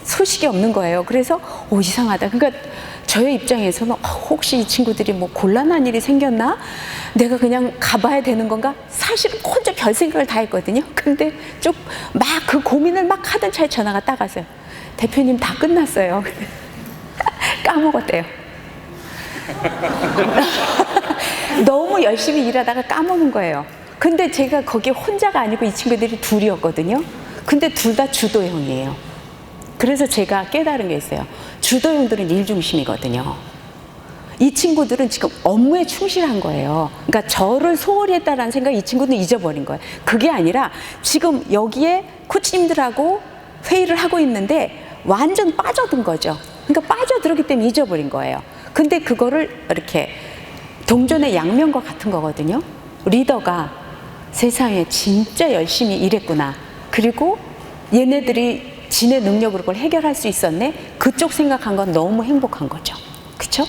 B: 소식이 없는 거예요. 그래서 이상하다. 그러니까 저의 입장에서는 혹시 이 친구들이 뭐 곤란한 일이 생겼나? 내가 그냥 가봐야 되는 건가? 사실은 혼자 별 생각을 다 했거든요. 근데 쭉 막 그 고민을 막 하던 차에 전화가 딱 왔어요. 대표님 다 끝났어요. 까먹었대요. 너무 열심히 일하다가 까먹은 거예요. 근데 제가 거기 혼자가 아니고 이 친구들이 둘이었거든요. 근데 둘 다 주도형이에요. 그래서 제가 깨달은 게 있어요. 주도형들은 일중심이거든요. 이 친구들은 지금 업무에 충실한 거예요. 그러니까 저를 소홀히 했다라는 생각을 이 친구들은 잊어버린 거예요. 그게 아니라 지금 여기에 코치님들하고 회의를 하고 있는데 완전 빠져든 거죠. 그러니까 빠져들었기 때문에 잊어버린 거예요. 근데 그거를 이렇게 동전의 양면과 같은 거거든요. 리더가 세상에 진짜 열심히 일했구나. 그리고 얘네들이 지네 능력으로 그걸 해결할 수 있었네. 그쪽 생각한 건 너무 행복한 거죠. 그쵸?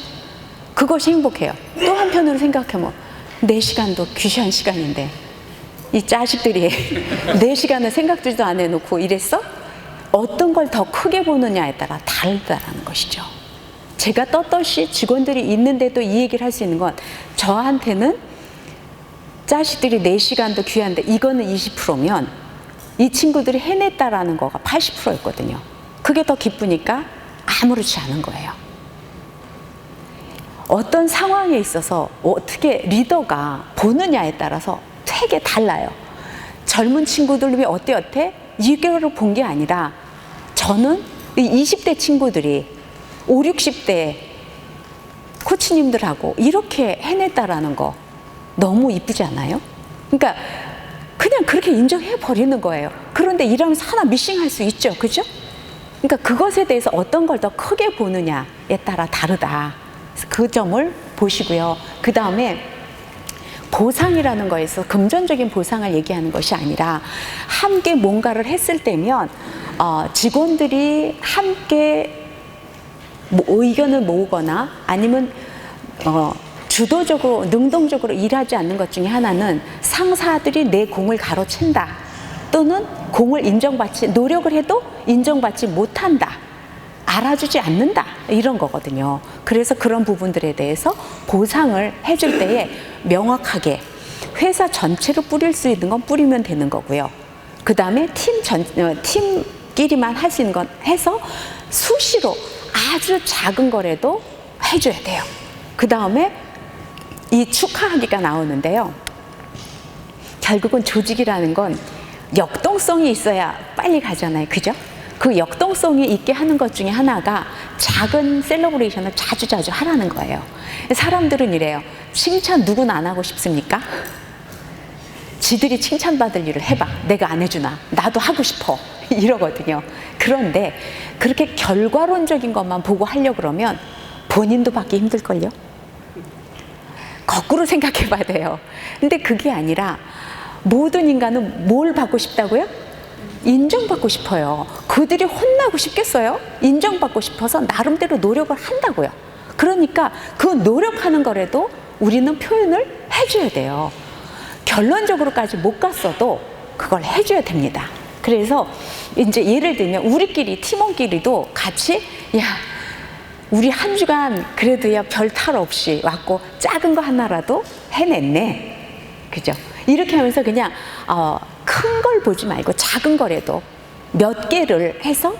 B: 그것이 행복해요. 또 한편으로 생각하면 내 시간도 귀한 시간인데 이 자식들이 내 시간을 생각지도 안 해놓고 이랬어? 어떤 걸 더 크게 보느냐에 따라 다르다는 것이죠. 제가 떳떳이 직원들이 있는데도 이 얘기를 할 수 있는 건 저한테는 자식들이 내 시간도 귀한데 이거는 20%면 이 친구들이 해냈다라는 거가 80%였거든요. 그게 더 기쁘니까 아무렇지 않은 거예요. 어떤 상황에 있어서 어떻게 리더가 보느냐에 따라서 되게 달라요. 젊은 친구들이 어때? 이거를 본 게 아니라 저는 이 20대 친구들이 5, 60대 코치님들하고 이렇게 해냈다라는 거 너무 이쁘지 않아요? 그러니까 그냥 그렇게 인정해 버리는 거예요. 그런데 일하면서 하나 미싱할 수 있죠. 그죠? 그러니까 그것에 대해서 어떤 걸 더 크게 보느냐에 따라 다르다. 그 점을 보시고요. 그 다음에 보상이라는 거에서 금전적인 보상을 얘기하는 것이 아니라 함께 뭔가를 했을 때면 직원들이 함께 의견을 모으거나 아니면 주도적으로 능동적으로 일하지 않는 것 중에 하나는 상사들이 내 공을 가로챈다 또는 공을 노력을 해도 인정받지 못한다, 알아주지 않는다, 이런 거거든요. 그래서 그런 부분들에 대해서 보상을 해줄 때에 명확하게 회사 전체로 뿌릴 수 있는 건 뿌리면 되는 거고요. 그 다음에 팀끼리만 할 수 있는 건 해서 수시로 아주 작은 거라도 해줘야 돼요. 그 다음에 이 축하하기가 나오는데요. 결국은 조직이라는 건 역동성이 있어야 빨리 가잖아요. 그죠? 그 역동성이 있게 하는 것 중에 하나가 작은 셀러브레이션을 자주자주 하라는 거예요. 사람들은 이래요. 칭찬 누구는 안 하고 싶습니까? 지들이 칭찬받을 일을 해봐. 내가 안 해주나? 나도 하고 싶어. 이러거든요. 그런데 그렇게 결과론적인 것만 보고 하려고 그러면 본인도 받기 힘들걸요? 거꾸로 생각해 봐야 돼요. 근데 그게 아니라 모든 인간은 뭘 받고 싶다고요? 인정받고 싶어요. 그들이 혼나고 싶겠어요? 인정받고 싶어서 나름대로 노력을 한다고요. 그러니까 그 노력하는 거라도 우리는 표현을 해줘야 돼요. 결론적으로까지 못 갔어도 그걸 해줘야 됩니다. 그래서 이제 예를 들면 우리끼리 팀원끼리도 같이 우리 한 주간 그래도 별 탈 없이 왔고 작은 거 하나라도 해냈네. 그죠? 이렇게 하면서 그냥 큰 걸 보지 말고 작은 거라도 몇 개를 해서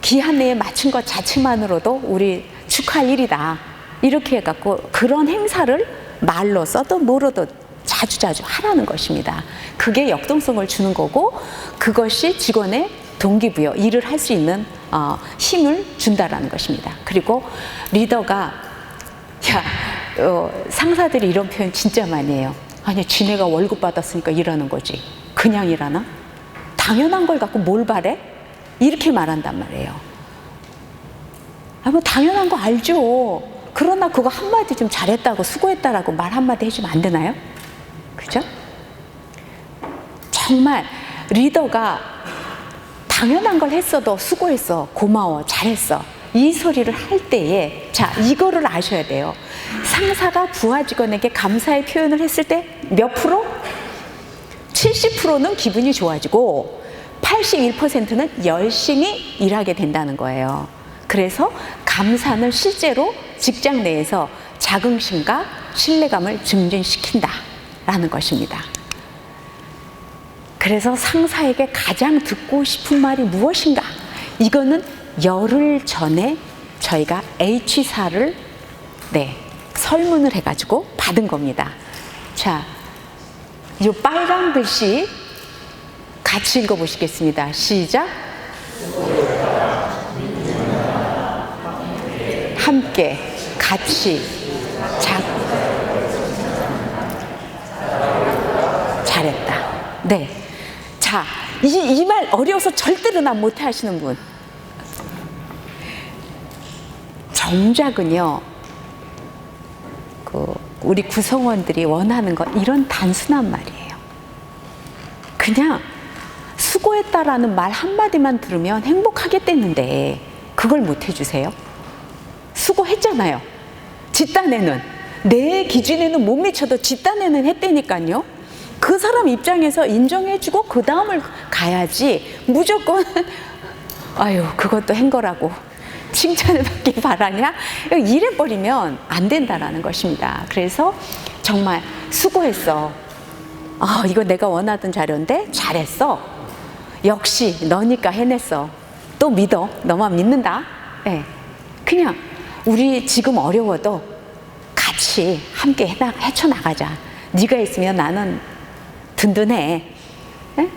B: 기한 내에 맞춘 것 자체만으로도 우리 축하할 일이다. 이렇게 해갖고 그런 행사를 말로 써도 뭐로도 자주자주 하라는 것입니다. 그게 역동성을 주는 거고 그것이 직원의 동기부여, 일을 할 수 있는 힘을 준다라는 것입니다. 그리고 리더가 상사들이 이런 표현 진짜 많이 해요. 아니 지네가 월급 받았으니까 일하는 거지. 그냥 일하나? 당연한 걸 갖고 뭘 바래? 이렇게 말한단 말이에요. 뭐 당연한 거 알죠. 그러나 그거 한마디 좀 잘했다고 수고했다라고 말 한마디 해주면 안 되나요? 그죠? 정말 리더가 당연한 걸 했어도 수고했어, 고마워, 잘했어, 이 소리를 할 때에, 자, 이거를 아셔야 돼요. 상사가 부하 직원에게 감사의 표현을 했을 때 몇 프로? 70%는 기분이 좋아지고 81%는 열심히 일하게 된다는 거예요. 그래서 감사는 실제로 직장 내에서 자긍심과 신뢰감을 증진시킨다라는 것입니다. 그래서 상사에게 가장 듣고 싶은 말이 무엇인가? 이거는 열흘 전에 저희가 H사를 설문을 해가지고 받은 겁니다. 자, 이 빨간 글씨 같이 읽어보시겠습니다. 시작. 함께, 같이, 잘했다. 네. 자, 이 말 어려워서 절대로 난 못해 하시는 분. 정작은요, 우리 구성원들이 원하는 건 이런 단순한 말이에요. 그냥 수고했다라는 말 한마디만 들으면 행복하겠다는데 그걸 못 해주세요. 수고했잖아요. 뒷단에는, 내 기준에는 못 미쳐도 뒷단에는 했다니까요. 그 사람 입장에서 인정해주고 그 다음을 가야지 무조건 아유 그것도 한 거라고 칭찬을 받길 바라냐? 이래버리면 안 된다라는 것입니다. 그래서 정말 수고했어. 이거 내가 원하던 자료인데 잘했어. 역시 너니까 해냈어. 또 믿어. 너만 믿는다. 네. 그냥 우리 지금 어려워도 같이 함께 헤쳐나가자. 네가 있으면 나는 든든해. 네?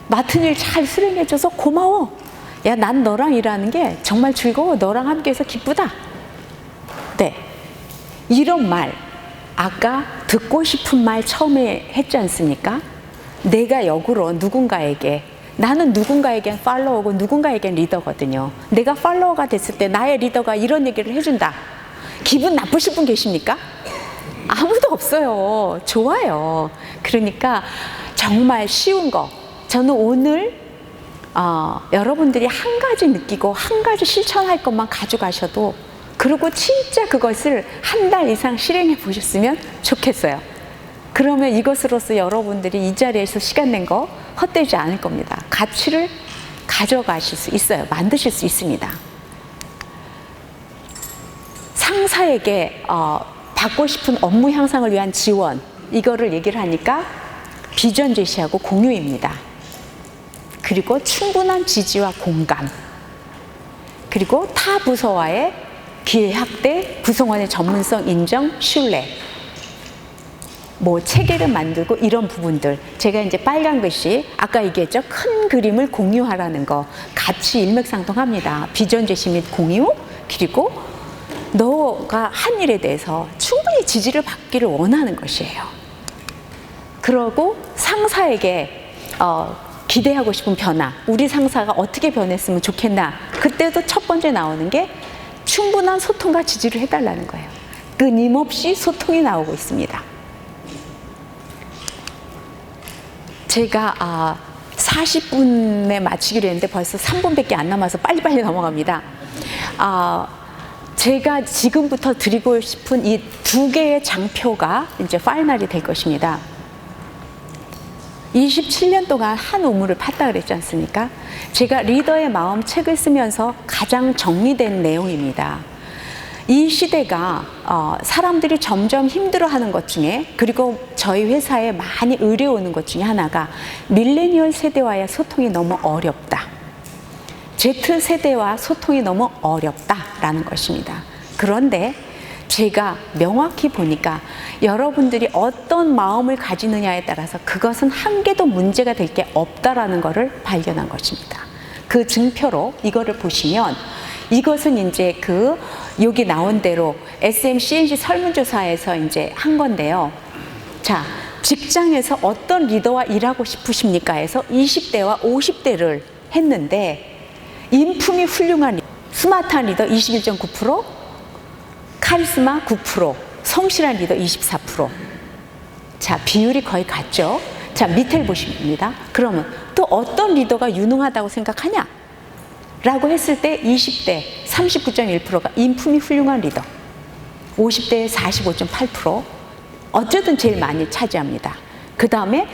B: 맡은 일 잘 수행해줘서 고마워. 야, 난 너랑 일하는 게 정말 즐거워. 너랑 함께해서 기쁘다. 네, 이런 말, 아까 듣고 싶은 말 처음에 했지 않습니까? 내가 역으로 누군가에게, 나는 누군가에겐 팔로워고 누군가에겐 리더거든요. 내가 팔로워가 됐을 때 나의 리더가 이런 얘기를 해준다. 기분 나쁘실 분 계십니까? 아무도 없어요. 좋아요. 그러니까 정말 쉬운 거. 저는 오늘 여러분들이 한 가지 느끼고 한 가지 실천할 것만 가져가셔도, 그리고 진짜 그것을 한 달 이상 실행해 보셨으면 좋겠어요. 그러면 이것으로서 여러분들이 이 자리에서 시간 낸 거 헛되지 않을 겁니다. 가치를 가져가실 수 있어요. 만드실 수 있습니다. 상사에게 받고 싶은 업무 향상을 위한 지원, 이거를 얘기를 하니까 비전 제시하고 공유입니다. 그리고 충분한 지지와 공감, 그리고 타 부서와의 기회 확대, 구성원의 전문성 인정, 신뢰, 체계를 만들고 이런 부분들. 제가 이제 빨간 글씨 아까 얘기했죠. 큰 그림을 공유하라는 거 같이 일맥상통합니다. 비전 제시 및 공유, 그리고 너가 한 일에 대해서 충분히 지지를 받기를 원하는 것이에요. 그러고 상사에게 기대하고 싶은 변화, 우리 상사가 어떻게 변했으면 좋겠나. 그때도 첫 번째 나오는 게 충분한 소통과 지지를 해달라는 거예요. 끊임없이 소통이 나오고 있습니다. 제가 40분에 마치기로 했는데 벌써 3분밖에 안 남아서 빨리빨리 넘어갑니다. 제가 지금부터 드리고 싶은 이 2개의 장표가 이제 파이널이 될 것입니다. 27년 동안 한 우물을 팠다 그랬지 않습니까? 제가 리더의 마음 책을 쓰면서 가장 정리된 내용입니다. 이 시대가 사람들이 점점 힘들어하는 것 중에, 그리고 저희 회사에 많이 의뢰오는 것 중에 하나가 밀레니얼 세대와의 소통이 너무 어렵다. Z세대와 소통이 너무 어렵다라는 것입니다. 그런데 제가 명확히 보니까 여러분들이 어떤 마음을 가지느냐에 따라서 그것은 한 개도 문제가 될 게 없다라는 것을 발견한 것입니다. 그 증표로 이거를 보시면, 이것은 이제 여기 나온 대로 SMCNC 설문조사에서 이제 한 건데요. 자, 직장에서 어떤 리더와 일하고 싶으십니까? 해서 20대와 50대를 했는데, 인품이 훌륭한 스마트한 리더 21.9%, 카리스마 9%, 성실한 리더 24%. 자, 비율이 거의 같죠? 자, 밑을 보십니다. 그러면 또 어떤 리더가 유능하다고 생각하냐? 라고 했을 때 20대 39.1%가 인품이 훌륭한 리더, 50대의 45.8%, 어쨌든 제일 많이 차지합니다. 그 다음에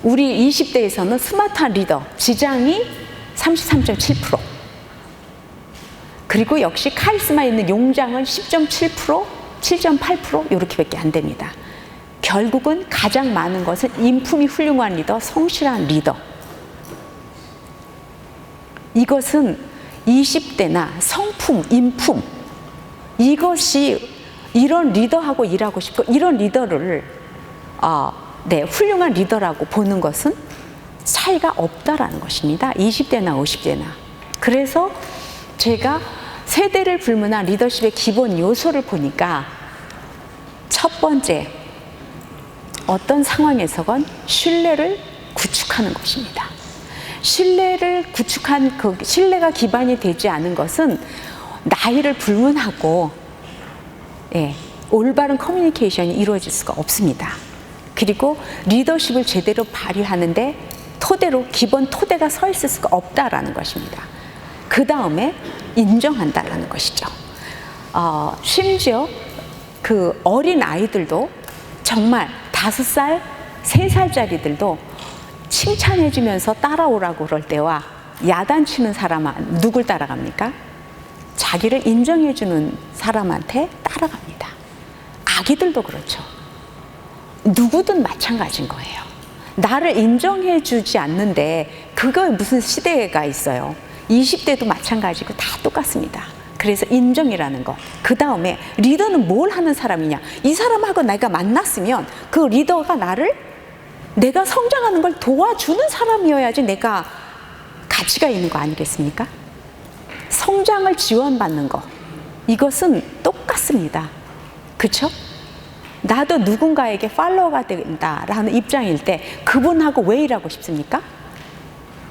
B: 우리 20대에서는 스마트한 리더, 지장이 33.7%, 그리고 역시 카리스마 있는 용장은 10.7%, 7.8% 이렇게밖에 안 됩니다. 결국은 가장 많은 것은 인품이 훌륭한 리더, 성실한 리더. 이것은 20대나 성품, 인품, 이것이 이런 리더하고 일하고 싶고 이런 리더를 훌륭한 리더라고 보는 것은 차이가 없다라는 것입니다. 20대나 50대나. 그래서 제가 세대를 불문한 리더십의 기본 요소를 보니까 첫 번째, 어떤 상황에서건 신뢰를 구축하는 것입니다. 신뢰를 구축한 그 신뢰가 기반이 되지 않은 것은 나이를 불문하고 올바른 커뮤니케이션이 이루어질 수가 없습니다. 그리고 리더십을 제대로 발휘하는데 토대로 기본 토대가 서 있을 수가 없다라는 것입니다. 그 다음에 인정한다라는 것이죠. 심지어 그 어린 아이들도 정말 5살, 3살짜리들도 칭찬해주면서 따라오라고 그럴 때와 야단치는 사람은 누굴 따라갑니까? 자기를 인정해주는 사람한테 따라갑니다. 아기들도 그렇죠. 누구든 마찬가지인 거예요. 나를 인정해주지 않는데 그거에 무슨 시대가 있어요. 20대도 마찬가지고 다 똑같습니다. 그래서 인정이라는 것. 그 다음에 리더는 뭘 하는 사람이냐. 이 사람하고 내가 만났으면 그 리더가 내가 성장하는 걸 도와주는 사람이어야지 내가 가치가 있는 거 아니겠습니까? 성장을 지원받는 거. 이것은 똑같습니다. 그렇죠? 나도 누군가에게 팔로워가 된다라는 입장일 때 그분하고 왜 일하고 싶습니까?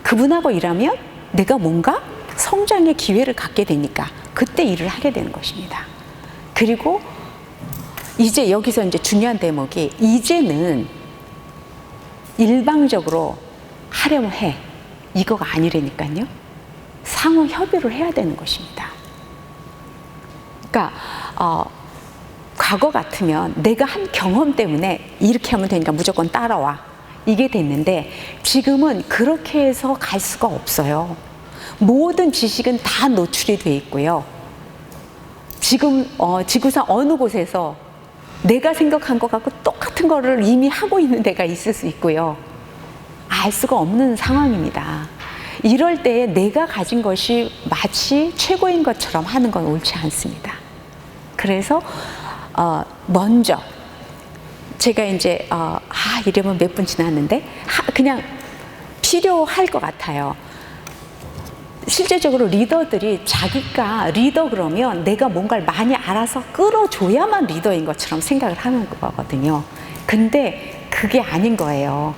B: 그분하고 일하면 내가 뭔가 성장의 기회를 갖게 되니까 그때 일을 하게 되는 것입니다. 그리고 이제 여기서 이제 중요한 대목이 이제는 일방적으로 하려면 해. 이거가 아니라니까요. 상호 협의를 해야 되는 것입니다. 그러니까 과거 같으면 내가 한 경험 때문에 이렇게 하면 되니까 무조건 따라와. 이게 됐는데 지금은 그렇게 해서 갈 수가 없어요. 모든 지식은 다 노출이 돼 있고요. 지금 지구상 어느 곳에서 내가 생각한 것 같고 똑같은 거를 이미 하고 있는 데가 있을 수 있고요. 알 수가 없는 상황입니다. 이럴 때에 내가 가진 것이 마치 최고인 것처럼 하는 건 옳지 않습니다. 그래서 먼저 제가 이제 이러면 몇 분 지났는데 그냥 필요할 것 같아요. 실제적으로 리더들이 자기가 리더 그러면 내가 뭔가를 많이 알아서 끌어줘야만 리더인 것처럼 생각을 하는 거거든요. 근데 그게 아닌 거예요.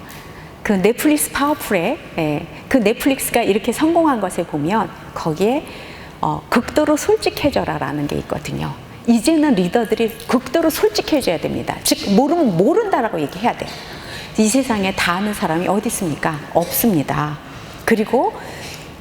B: 그 넷플릭스 파워풀에 그 넷플릭스가 이렇게 성공한 것에 보면 거기에 극도로 솔직해져라라는 게 있거든요. 이제는 리더들이 극도로 솔직해져야 됩니다. 즉 모르면 모른다라고 얘기해야 돼요. 이 세상에 다 아는 사람이 어디 있습니까? 없습니다. 그리고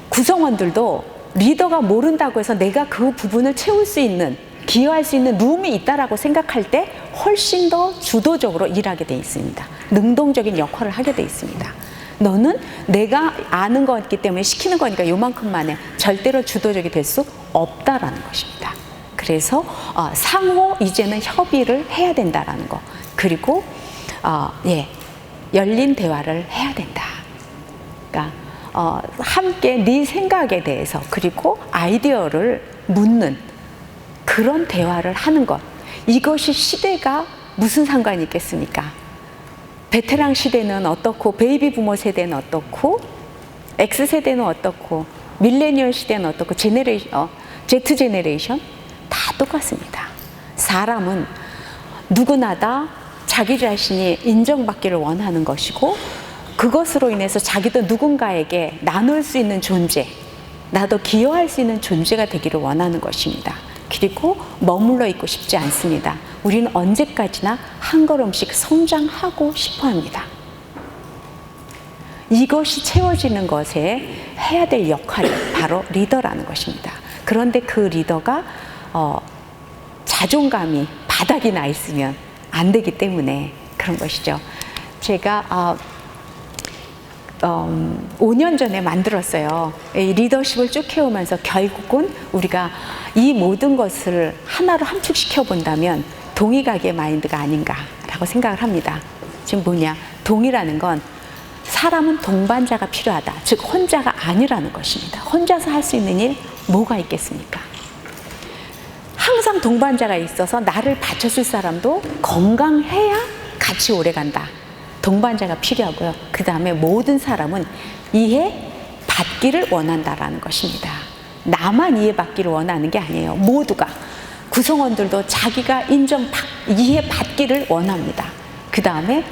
B: 구성원들도 리더가 모른다고 해서 내가 그 부분을 채울 수 있는, 기여할 수 있는 룸이 있다라고 생각할 때 훨씬 더 주도적으로 일하게 돼 있습니다. 능동적인 역할을 하게 돼 있습니다. 너는 내가 아는 거기 때문에 시키는 거니까 요만큼만 해. 절대로 주도적이 될 수 없다라는 것입니다. 그래서 상호 이제는 협의를 해야 된다라는 거. 그리고 열린 대화를 해야 된다. 그러니까 함께 네 생각에 대해서 그리고 아이디어를 묻는 그런 대화를 하는 것. 이것이 시대가 무슨 상관이 있겠습니까? 베테랑 시대는 어떻고 베이비 부모 세대는 어떻고 X세대는 어떻고 밀레니얼 시대는 어떻고 Z 제네레이션 다 똑같습니다. 사람은 누구나 다 자기 자신이 인정받기를 원하는 것이고 그것으로 인해서 자기도 누군가에게 나눌 수 있는 존재, 나도 기여할 수 있는 존재가 되기를 원하는 것입니다. 그리고 머물러 있고 싶지 않습니다. 우리는 언제까지나 한 걸음씩 성장하고 싶어 합니다. 이것이 채워지는 것에 해야 될 역할이 바로 리더라는 것입니다. 그런데 그 리더가 자존감이 바닥이 나 있으면 안 되기 때문에 그런 것이죠. 제가 5년 전에 만들었어요. 이 리더십을 쭉 해오면서 결국은 우리가 이 모든 것을 하나로 함축시켜 본다면 동의가기의 마인드가 아닌가라고 생각을 합니다. 지금 뭐냐? 동의라는 건 사람은 동반자가 필요하다. 즉 혼자가 아니라는 것입니다. 혼자서 할 수 있는 일 뭐가 있겠습니까? 항상 동반자가 있어서 나를 받쳐줄 사람도 건강해야 같이 오래 간다. 동반자가 필요하고요. 그 다음에 모든 사람은 이해받기를 원한다라는 것입니다. 나만 이해받기를 원하는 게 아니에요. 모두가. 구성원들도 자기가 이해받기를 원합니다. 그 다음에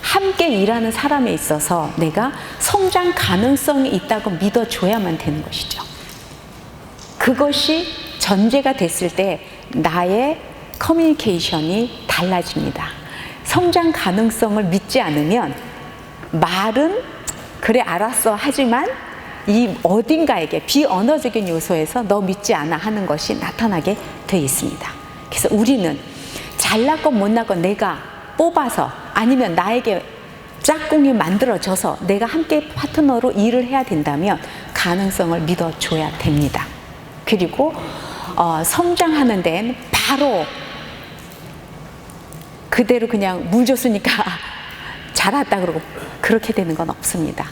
B: 함께 일하는 사람에 있어서 내가 성장 가능성이 있다고 믿어줘야만 되는 것이죠. 그것이 전제가 됐을 때 나의 커뮤니케이션이 달라집니다. 성장 가능성을 믿지 않으면 말은 그래 알았어 하지만 이 어딘가에게 비언어적인 요소에서 너 믿지 않아 하는 것이 나타나게 돼 있습니다. 그래서 우리는 잘났건 못났건 내가 뽑아서 아니면 나에게 짝꿍이 만들어져서 내가 함께 파트너로 일을 해야 된다면 가능성을 믿어줘야 됩니다. 그리고 성장하는 데는 바로 그대로 그냥 물 줬으니까 자랐다 그러고 그렇게 되는 건 없습니다.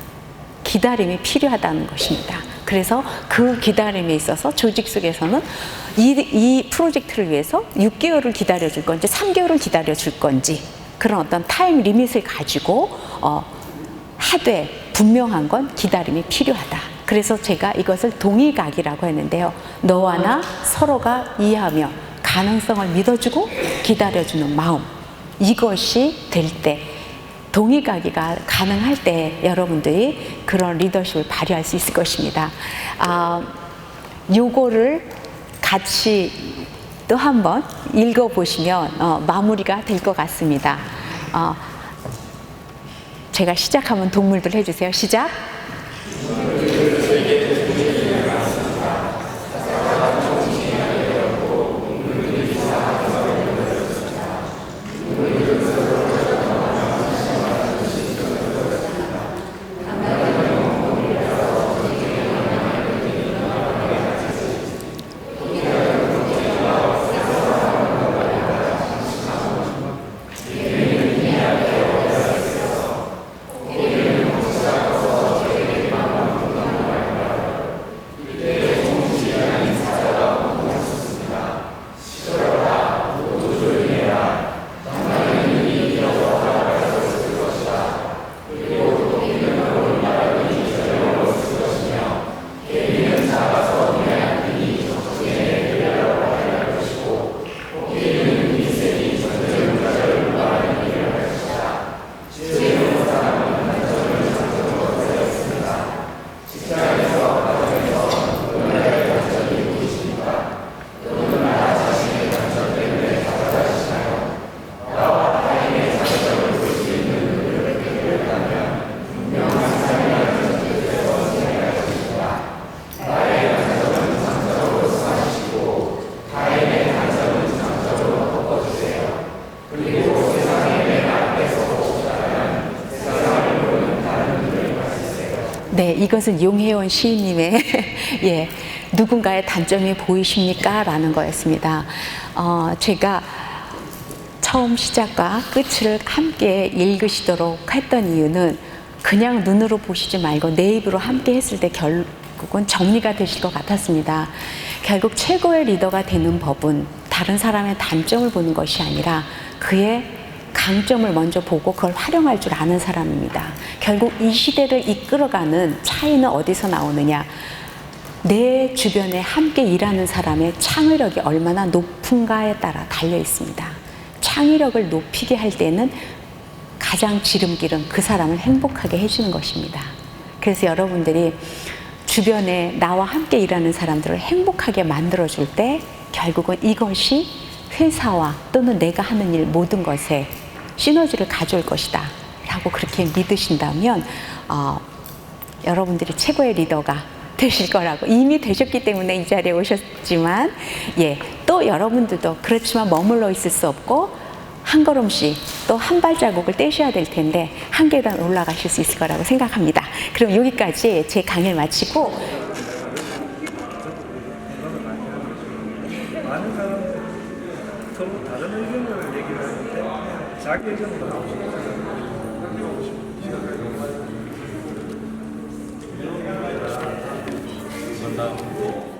B: 기다림이 필요하다는 것입니다. 그래서 그 기다림에 있어서 조직 속에서는 이 프로젝트를 위해서 6개월을 기다려줄 건지 3개월을 기다려줄 건지 그런 어떤 타임 리밋을 가지고 하되 분명한 건 기다림이 필요하다. 그래서 제가 이것을 동의각이라고 했는데요. 너와 나 서로가 이해하며 가능성을 믿어주고 기다려주는 마음, 이것이 될 때, 동의가기가 가능할 때 여러분들이 그런 리더십을 발휘할 수 있을 것입니다. 요거를 같이 또 한번 읽어보시면 마무리가 될 것 같습니다. 제가 시작하면 동물들 해주세요. 시작. 네, 이것은 용혜원 시인님의 예, 누군가의 단점이 보이십니까? 라는 거였습니다. 제가 처음 시작과 끝을 함께 읽으시도록 했던 이유는 그냥 눈으로 보시지 말고 내 입으로 함께 했을 때 결국은 정리가 되실 것 같았습니다. 결국 최고의 리더가 되는 법은 다른 사람의 단점을 보는 것이 아니라 그의 강점을 먼저 보고 그걸 활용할 줄 아는 사람입니다. 결국 이 시대를 이끌어가는 차이는 어디서 나오느냐? 내 주변에 함께 일하는 사람의 창의력이 얼마나 높은가에 따라 달려 있습니다. 창의력을 높이게 할 때는 가장 지름길은 그 사람을 행복하게 해주는 것입니다. 그래서 여러분들이 주변에 나와 함께 일하는 사람들을 행복하게 만들어줄 때 결국은 이것이 회사와 또는 내가 하는 일 모든 것에 시너지를 가져올 것이다 라고 그렇게 믿으신다면 여러분들이 최고의 리더가 되실 거라고 이미 되셨기 때문에 이 자리에 오셨지만 예, 또 여러분들도 그렇지만 머물러 있을 수 없고 한 걸음씩 또 한 발자국을 떼셔야 될 텐데 한 계단 올라가실 수 있을 거라고 생각합니다. 그럼 여기까지 제 강의를 마치고
D: 많은 사람들이 서로 다른 의견을 얘기를 하는데 자기 의견을 나누고